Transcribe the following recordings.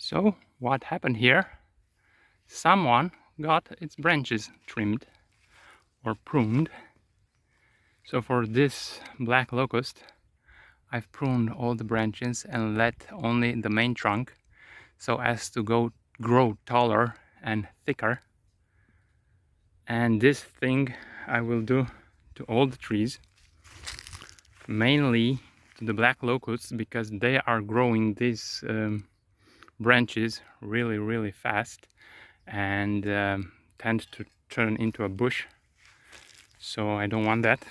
So what happened here? Someone got its branches trimmed or pruned. So for this black locust, I've pruned all the branches and let only the main trunk so as to grow taller and thicker. And this thing I will do to all the trees, mainly to the black locusts, because they are growing these branches really fast and tend to turn into a bush. So I don't want that,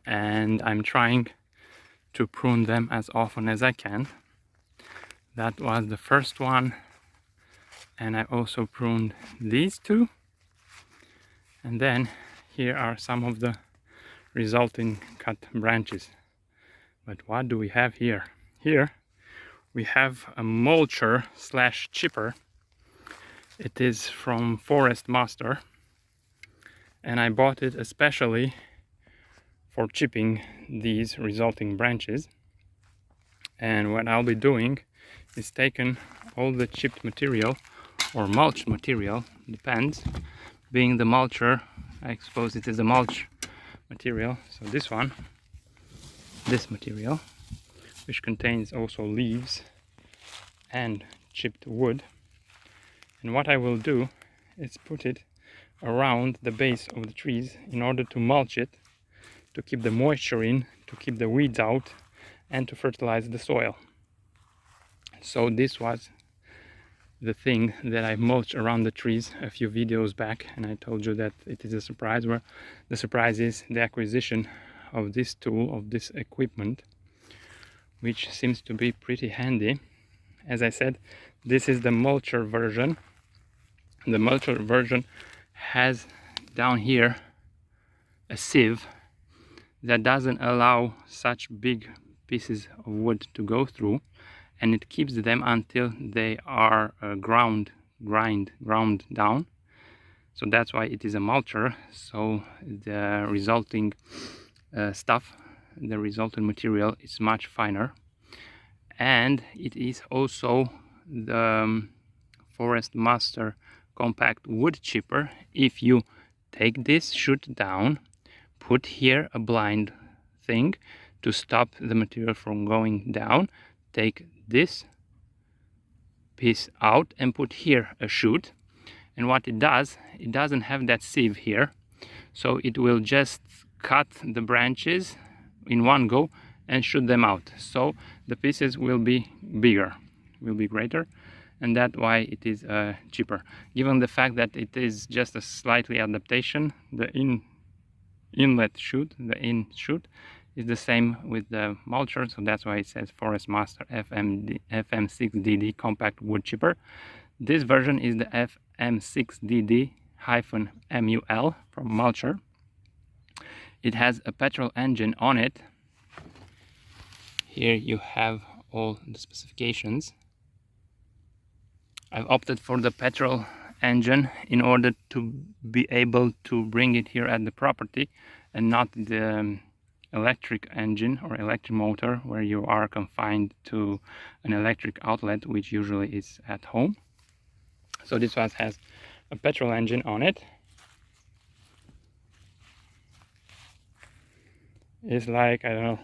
and I'm trying to prune them as often as I can. That was the first one, and I also pruned these two, and then here are some of the resulting cut branches. But what do we have here? Here we have a mulcher slash chipper. It is from Forest Master, and I bought it especially for chipping these resulting branches. And what I'll be doing is taking all the chipped material or mulch material, depends, being the mulcher, I suppose it is a mulch material. So this material, which contains also leaves and chipped wood. And what I will do is put it around the base of the trees in order to mulch it, to keep the moisture in, to keep the weeds out, and to fertilize the soil. So this was the thing that I mulched around the trees a few videos back, and I told you that it is a surprise. Where the surprise is the acquisition of this tool, of this equipment, which seems to be pretty handy. As I said, this is the mulcher version. The mulcher version has down here a sieve that doesn't allow such big pieces of wood to go through, and it keeps them until they are ground down. So that's why it is a mulcher. So the resulting stuff, the resulting material is much finer. And it is also the Forest Master compact wood chipper. If you take this chute down, put here a blind thing to stop the material from going down, take this piece out and put here a chute, and what it does, it doesn't have that sieve here, so it will just cut the branches in one go and shoot them out. So the pieces will be bigger, will be greater, and that's why it is cheaper. Given the fact that it is just a slightly adaptation, the inlet chute, the in chute, is the same with the mulcher, so that's why it says Forest Master FM6DD compact wood chipper. This version is the FM6DD-MUL from Mulcher. It has a petrol engine on it. Here you have all the specifications. I've opted for the petrol engine in order to be able to bring it here at the property, and not the electric engine or electric motor where you are confined to an electric outlet, which usually is at home. So this one has a petrol engine on it. It's like, I don't know,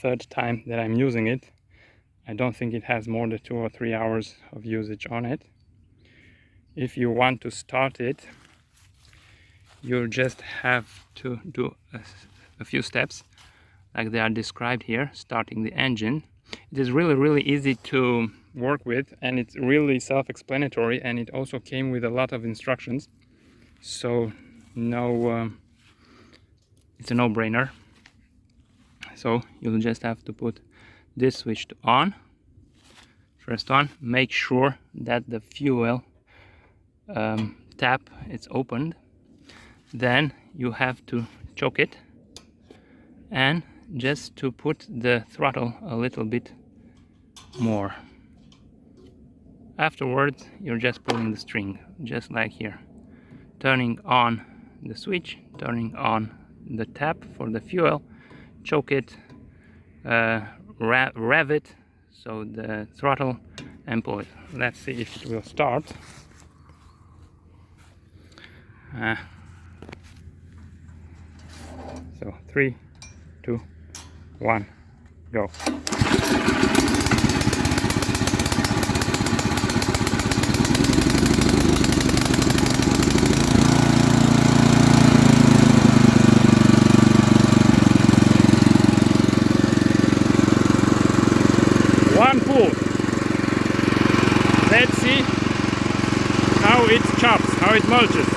third time that I'm using it. I don't think it has more than 2 or 3 hours of usage on it. If you want to start it, you just have to do a few steps like they are described here, starting the engine. It is really easy to work with, and it's really self-explanatory, and it also came with a lot of instructions, so it's a no-brainer. So you'll just have to put this switch on. First on, make sure that the fuel tap is opened. Then you have to choke it, and just to put the throttle a little bit more. Afterwards, you're just pulling the string, just like here, turning on the switch, turning on the tap for the fuel, choke it, rev it, so the throttle and pull it. Let's see if it will start. So 3, 2, 1, go. One pull. Let's see how it chops, how it mulches.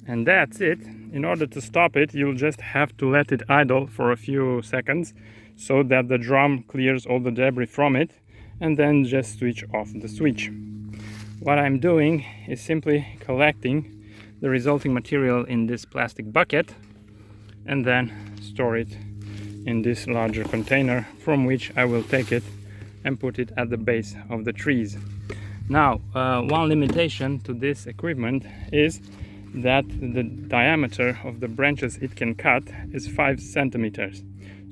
And that's it. In order to stop it, you'll just have to let it idle for a few seconds so that the drum clears all the debris from it, and then just switch off the switch. What I'm doing is simply collecting the resulting material in this plastic bucket and then store it in this larger container, from which I will take it and put it at the base of the trees. Now, one limitation to this equipment is that the diameter of the branches it can cut is 5 centimeters.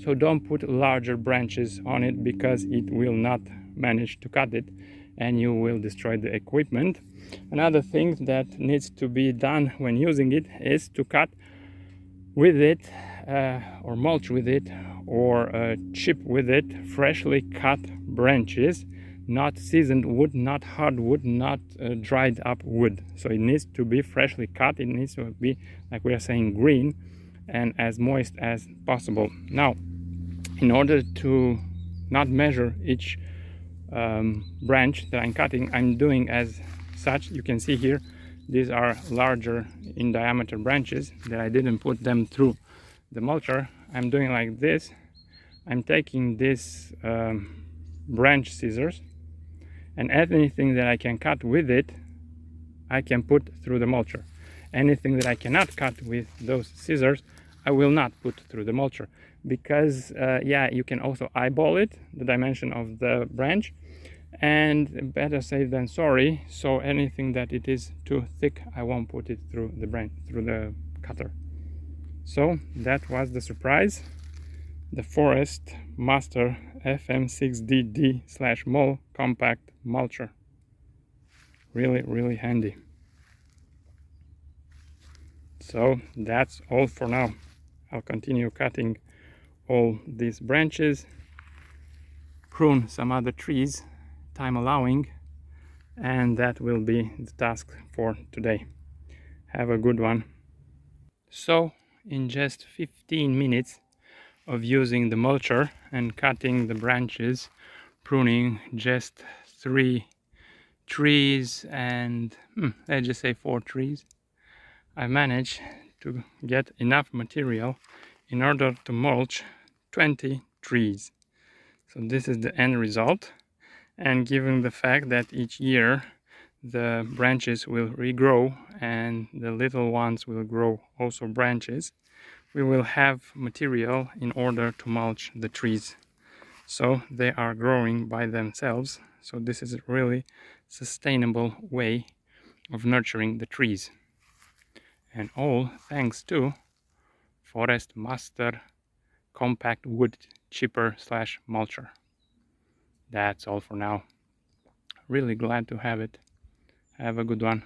So don't put larger branches on it, because it will not manage to cut it and you will destroy the equipment. Another thing that needs to be done when using it is to cut with it or mulch with it or chip with it freshly cut branches, not seasoned wood, not hardwood, not dried up wood. So it needs to be freshly cut. It needs to be, like we are saying, green and as moist as possible. Now, in order to not measure each branch that I'm cutting, I'm doing as such. You can see here, these are larger in diameter branches that I didn't put them through the mulcher. I'm doing like this. I'm taking this branch scissors, and anything that I can cut with it, I can put through the mulcher. Anything that I cannot cut with those scissors, I will not put through the mulcher, because yeah, you can also eyeball it, the dimension of the branch, and better safe than sorry. So anything that it is too thick, I won't put it through the branch, through the cutter. So that was the surprise. The Forest Master FM6DD/mol compact mulcher. Really handy. So that's all for now. I'll continue cutting all these branches, prune some other trees, time allowing, and that will be the task for today. Have a good one. So in just 15 minutes of using the mulcher and cutting the branches, pruning just 3 trees and let's just say 4 trees, I managed to get enough material in order to mulch 20 trees. So this is the end result, and given the fact that each year the branches will regrow and the little ones will grow also branches, we will have material in order to mulch the trees. So they are growing by themselves. So this is a really sustainable way of nurturing the trees. And all thanks to Forest Master compact wood chipper / mulcher. That's all for now. Really glad to have it. Have a good one.